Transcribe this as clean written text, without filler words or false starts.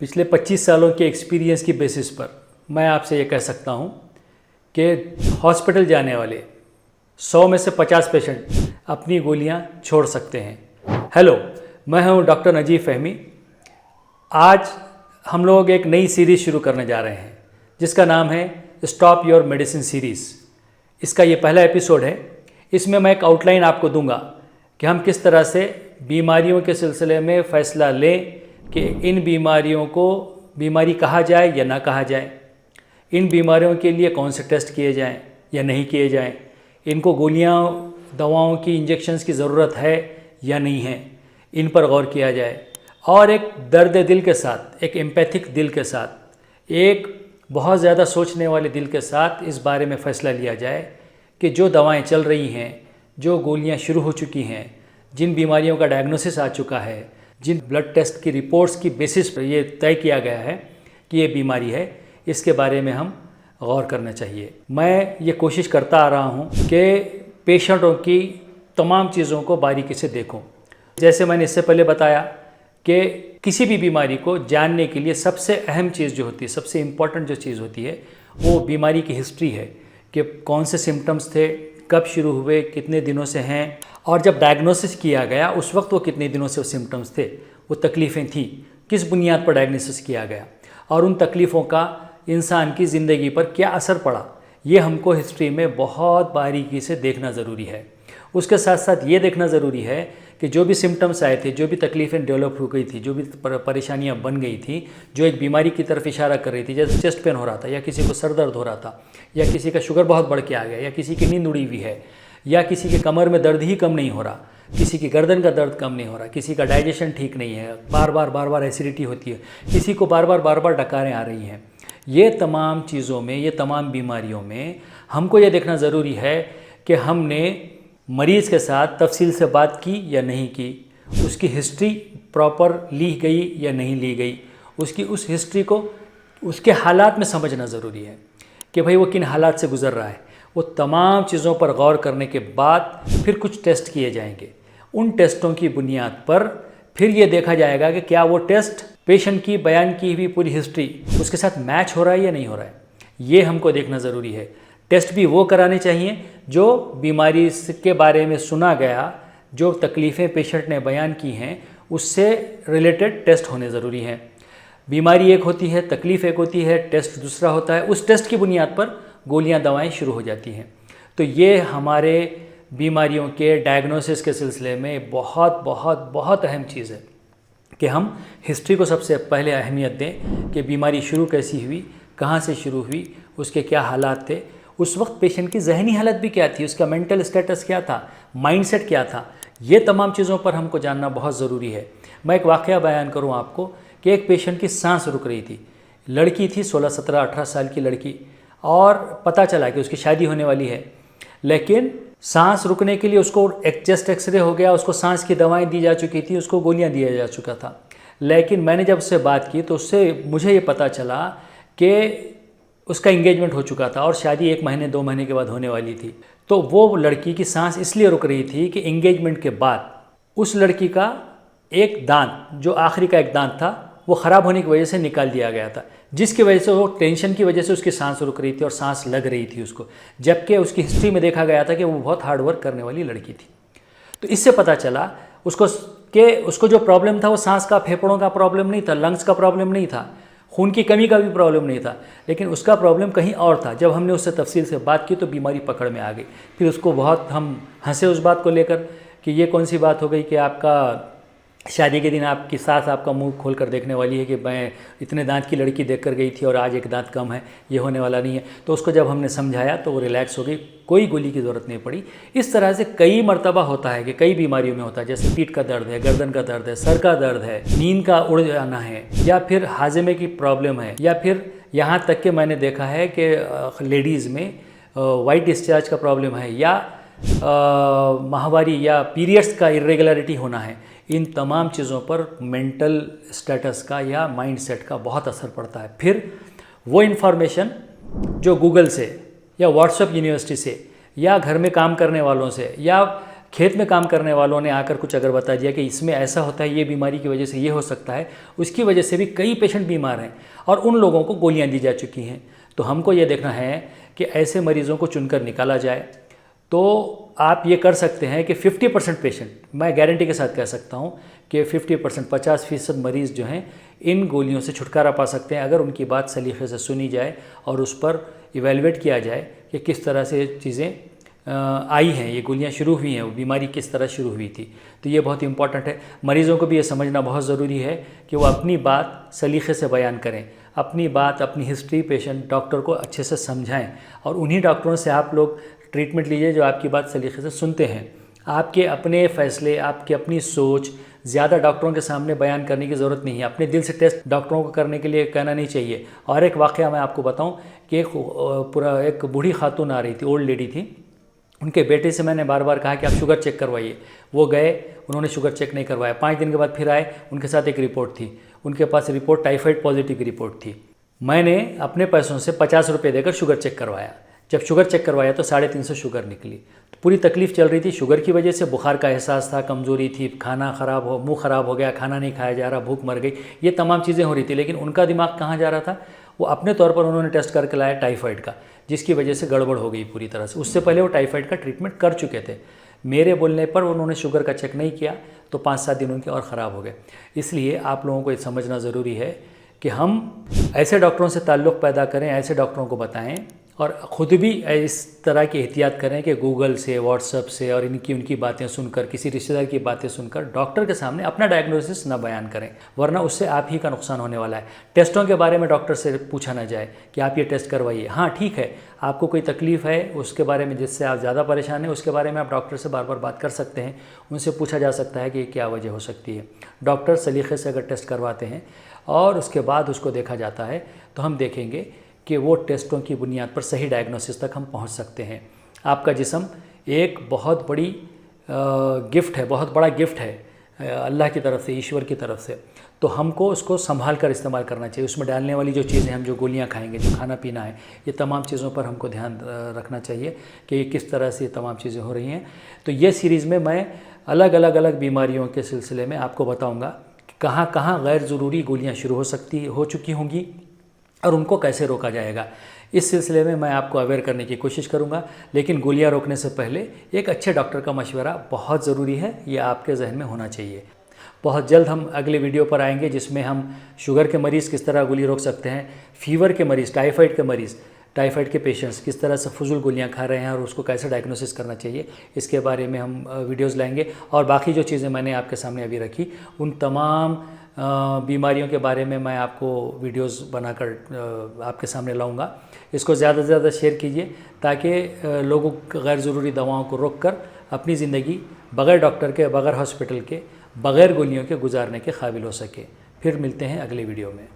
पिछले 25 सालों के एक्सपीरियंस की बेसिस पर मैं आपसे ये कह सकता हूँ कि हॉस्पिटल जाने वाले 100 में से 50 पेशेंट अपनी गोलियाँ छोड़ सकते हैं। हेलो, मैं हूँ डॉक्टर नजीब फहमी। आज हम लोग एक नई सीरीज़ शुरू करने जा रहे हैं जिसका नाम है स्टॉप योर मेडिसिन सीरीज़। इसका ये पहला एपिसोड है। इसमें मैं एक आउटलाइन आपको दूंगा कि हम किस तरह से बीमारियों के सिलसिले में फ़ैसला लें कि इन बीमारियों को बीमारी कहा जाए या ना कहा जाए, इन बीमारियों के लिए कौन से टेस्ट किए जाएं या नहीं किए जाएं, इनको गोलियां, दवाओं की, इंजेक्शंस की ज़रूरत है या नहीं है, इन पर गौर किया जाए और एक दर्द दिल के साथ, एक एम्पैथिक दिल के साथ, एक बहुत ज़्यादा सोचने वाले दिल के साथ इस बारे में फ़ैसला लिया जाए कि जो दवाएं चल रही हैं, जो गोलियां शुरू हो चुकी हैं, जिन बीमारियों का डायग्नोसिस आ चुका है, जिन ब्लड टेस्ट की रिपोर्ट्स की बेसिस पर ये तय किया गया है कि ये बीमारी है, इसके बारे में हम गौर करना चाहिए। मैं ये कोशिश करता आ रहा हूँ कि पेशेंटों की तमाम चीज़ों को बारीकी से देखूँ। जैसे मैंने इससे पहले बताया कि किसी भी बीमारी को जानने के लिए सबसे अहम चीज़ जो होती है, सबसे इम्पॉर्टेंट जो चीज़ होती है, वो बीमारी की हिस्ट्री है कि कौन से सिम्टम्स थे, कब शुरू हुए, कितने दिनों से हैं, और जब डायग्नोसिस किया गया उस वक्त वो कितने दिनों से वो सिम्टम्स थे, वो तकलीफ़ें थी, किस बुनियाद पर डायग्नोसिस किया गया और उन तकलीफ़ों का इंसान की ज़िंदगी पर क्या असर पड़ा, ये हमको हिस्ट्री में बहुत बारीकी से देखना ज़रूरी है। उसके साथ साथ ये देखना ज़रूरी है कि जो भी सिम्टम्स आए थे, जो भी तकलीफ़ें डेवलप हो गई थी, जो भी परेशानियां बन गई थी, जो एक बीमारी की तरफ इशारा कर रही थी, जैसे चेस्ट पेन हो रहा था या किसी को सर दर्द हो रहा था या किसी का शुगर बहुत बढ़ के आ गया या किसी की नींद उड़ी हुई है या किसी के कमर में दर्द ही कम नहीं हो रहा, किसी की गर्दन का दर्द कम नहीं हो रहा, किसी का डाइजेशन ठीक नहीं है, बार बार एसिडिटी होती है, किसी को बार बार डकारें आ रही हैं। ये तमाम चीज़ों में, ये तमाम बीमारियों में हमको ये देखना ज़रूरी है कि हमने मरीज़ के साथ तफसील से बात की या नहीं की, उसकी हिस्ट्री प्रॉपर ली गई या नहीं ली गई, उसकी उस हिस्ट्री को उसके हालात में समझना ज़रूरी है कि भाई वो किन हालात से गुज़र रहा है। वो तमाम चीज़ों पर गौर करने के बाद फिर कुछ टेस्ट किए जाएंगे। उन टेस्टों की बुनियाद पर फिर ये देखा जाएगा कि क्या वो टेस्ट पेशेंट की बयान की हुई पूरी हिस्ट्री उसके साथ मैच हो रहा है या नहीं हो रहा है। ये हमको देखना ज़रूरी है। टेस्ट भी वो कराने चाहिए जो बीमारी के बारे में सुना गया, जो तकलीफ़ें पेशेंट ने बयान की हैं उससे रिलेटेड टेस्ट होने ज़रूरी हैं। बीमारी एक होती है, तकलीफ़ एक होती है, टेस्ट दूसरा होता है। उस टेस्ट की बुनियाद पर गोलियां, दवाएं शुरू हो जाती हैं। तो ये हमारे बीमारियों के डायग्नोसिस के सिलसिले में बहुत बहुत बहुत अहम चीज़ है कि हम हिस्ट्री को सबसे पहले अहमियत दें कि बीमारी शुरू कैसी हुई, कहाँ से शुरू हुई, उसके क्या हालात थे, उस वक्त पेशेंट की जहनी हालत भी क्या थी, उसका मेंटल स्टेटस क्या था, माइंडसेट क्या था। ये तमाम चीज़ों पर हमको जानना बहुत ज़रूरी है। मैं एक वाक़या बयान करूँ आपको कि एक पेशेंट की सांस रुक रही थी, लड़की थी, 16, 17, 18 साल की लड़की, और पता चला कि उसकी शादी होने वाली है, लेकिन सांस रुकने के लिए उसको एक चेस्ट एक्सरे हो गया, उसको सांस की दवाएं दी जा चुकी थी, उसको गोलियां दिया जा चुका था। लेकिन मैंने जब उससे बात की तो उससे मुझे ये पता चला कि उसका इंगेजमेंट हो चुका था और शादी 1 महीने 2 महीने के बाद होने वाली थी। तो वो लड़की की सांस इसलिए रुक रही थी कि इंगेजमेंट के बाद उस लड़की का एक दांत, जो आखिरी का एक दांत था, वो ख़राब होने की वजह से निकाल दिया गया था, जिसकी वजह से वो टेंशन की वजह से उसकी सांस रुक रही थी और सांस लग रही थी उसको, जबकि उसकी हिस्ट्री में देखा गया था कि वो बहुत हार्ड वर्क करने वाली लड़की थी। तो इससे पता चला उसको कि उसको जो प्रॉब्लम था वो सांस का, फेफड़ों का प्रॉब्लम नहीं था, लंग्स का प्रॉब्लम नहीं था, खून की कमी का भी प्रॉब्लम नहीं था, लेकिन उसका प्रॉब्लम कहीं और था। जब हमने उससे तफसील से बात की तो बीमारी पकड़ में आ गई। फिर उसको बहुत हम हंसे उस बात को लेकर कि ये कौन सी बात हो गई कि आपका शादी के दिन आपकी सास आपका मुंह खोल कर देखने वाली है कि मैं इतने दांत की लड़की देख कर गई थी और आज एक दांत कम है, ये होने वाला नहीं है। तो उसको जब हमने समझाया तो वो रिलैक्स हो गई, कोई गोली की ज़रूरत नहीं पड़ी। इस तरह से कई मरतबा होता है कि कई बीमारियों में होता है, जैसे पीठ का दर्द है, गर्दन का दर्द है, सर का दर्द है, नींद का उड़ जाना है, या फिर हाजमे की प्रॉब्लम है, या फिर यहाँ तक कि मैंने देखा है कि लेडीज़ में वाइट डिस्चार्ज का प्रॉब्लम है, या माहवारी या पीरियड्स का इरेगुलरिटी होना है। इन तमाम चीज़ों पर मेंटल स्टेटस का या माइंडसेट का बहुत असर पड़ता है। फिर वो इन्फॉर्मेशन जो गूगल से या व्हाट्सएप यूनिवर्सिटी से या घर में काम करने वालों से या खेत में काम करने वालों ने आकर कुछ अगर बता दिया कि इसमें ऐसा होता है, ये बीमारी की वजह से ये हो सकता है, उसकी वजह से भी कई पेशेंट बीमार हैं और उन लोगों को गोलियां दी जा चुकी हैं। तो हमको ये देखना है कि ऐसे मरीज़ों को चुनकर निकाला जाए। तो आप ये कर सकते हैं कि 50% पेशेंट, मैं गारंटी के साथ कह सकता हूँ कि 50% 50% मरीज़ जो हैं इन गोलियों से छुटकारा पा सकते हैं अगर उनकी बात सलीके से सुनी जाए और उस पर इवेलुएट किया जाए कि किस तरह से चीज़ें आई हैं, ये गोलियां शुरू हुई हैं, वो बीमारी किस तरह शुरू हुई थी। तो ये बहुत इंपॉर्टेंट है। मरीज़ों को भी ये समझना बहुत ज़रूरी है कि वो अपनी बात सलीके से बयान करें, अपनी बात, अपनी हिस्ट्री पेशेंट डॉक्टर को अच्छे से समझाएं और उन्हीं डॉक्टरों से आप लोग ट्रीटमेंट लीजिए जो आपकी बात सलीके से सुनते हैं। आपके अपने फ़ैसले, आपकी अपनी सोच ज़्यादा डॉक्टरों के सामने बयान करने की ज़रूरत नहीं है। अपने दिल से टेस्ट डॉक्टरों को करने के लिए कहना नहीं चाहिए। और एक वाक़या मैं आपको बताऊं कि एक बूढ़ी खातून आ रही थी, ओल्ड लेडी थी। उनके बेटे से मैंने बार बार कहा कि आप शुगर चेक करवाइए। वो गए, उन्होंने शुगर चेक नहीं करवाया। 5 दिन के बाद फिर आए, उनके साथ एक रिपोर्ट थी। उनके पास रिपोर्ट टाइफाइड पॉजिटिव की रिपोर्ट थी। मैंने अपने पैसों से 50 रुपये देकर शुगर चेक करवाया। जब शुगर चेक करवाया तो 350 शुगर निकली। तो पूरी तकलीफ़ चल रही थी शुगर की वजह से, बुखार का एहसास था, कमज़ोरी थी, खाना ख़राब हो, मुंह ख़राब हो गया, खाना नहीं खाया जा रहा, भूख मर गई, ये तमाम चीज़ें हो रही थी। लेकिन उनका दिमाग कहाँ जा रहा था? वो अपने तौर पर उन्होंने टेस्ट करके लाया टाइफाइड का, जिसकी वजह से गड़बड़ हो गई पूरी तरह से। उससे पहले वो टाइफाइड का ट्रीटमेंट कर चुके थे। मेरे बोलने पर उन्होंने शुगर का चेक नहीं किया तो 5-7 दिन उनके और ख़राब हो गए। इसलिए आप लोगों को ये समझना ज़रूरी है कि हम ऐसे डॉक्टरों से ताल्लुक़ पैदा करें, ऐसे डॉक्टरों को बताएं और ख़ुद भी इस तरह की एहतियात करें कि गूगल से, व्हाट्सएप से और उनकी बातें सुनकर, किसी रिश्तेदार की बातें सुनकर डॉक्टर के सामने अपना डायग्नोसिस ना बयान करें, वरना उससे आप ही का नुकसान होने वाला है। टेस्टों के बारे में डॉक्टर से पूछा ना जाए कि आप ये टेस्ट करवाइए। हाँ ठीक है, आपको कोई तकलीफ़ है उसके बारे में, जिससे आप ज़्यादा परेशान हैं, उसके बारे में आप डॉक्टर से बार बार बात कर सकते हैं। उनसे पूछा जा सकता है कि क्या वजह हो सकती है। डॉक्टर सलीके से अगर टेस्ट करवाते हैं और उसके बाद उसको देखा जाता है तो हम देखेंगे कि वो टेस्टों की बुनियाद पर सही डायग्नोसिस तक हम पहुंच सकते हैं। आपका जिस्म एक बहुत बड़ी गिफ्ट है, बहुत बड़ा गिफ्ट है अल्लाह की तरफ से, ईश्वर की तरफ से। तो हमको उसको संभाल कर इस्तेमाल करना चाहिए। उसमें डालने वाली जो चीज़ें, हम जो गोलियां खाएंगे, जो खाना पीना है, ये तमाम चीज़ों पर हमको ध्यान रखना चाहिए कि ये किस तरह से ये तमाम चीज़ें हो रही हैं। तो ये सीरीज़ में मैं अलग बीमारियों के सिलसिले में आपको बताऊँगा कि कहाँ कहाँ गैर ज़रूरी गोलियाँ शुरू हो चुकी होंगी और उनको कैसे रोका जाएगा। इस सिलसिले में मैं आपको अवेयर करने की कोशिश करूंगा। लेकिन गोलियां रोकने से पहले एक अच्छे डॉक्टर का मशवरा बहुत ज़रूरी है, ये आपके जहन में होना चाहिए। बहुत जल्द हम अगले वीडियो पर आएंगे जिसमें हम शुगर के मरीज़ किस तरह गोली रोक सकते हैं, फीवर के मरीज़, टाइफाइड के मरीज़, टाइफाइड के पेशेंट्स किस तरह से फजूल गोलियां खा रहे हैं और उसको कैसे डायग्नोसिस करना चाहिए, इसके बारे में हम वीडियोज़ लाएंगे। और बाकी जो चीज़ें मैंने आपके सामने अभी रखी, उन तमाम बीमारियों के बारे में मैं आपको वीडियोस बनाकर आपके सामने लाऊंगा। इसको ज़्यादा से ज़्यादा शेयर कीजिए ताकि लोगों गैर ज़रूरी दवाओं को रोककर अपनी ज़िंदगी बग़ैर डॉक्टर के, बग़ैर हॉस्पिटल के, बग़ैर गोलियों के गुजारने के काबिल हो सके। फिर मिलते हैं अगले वीडियो में।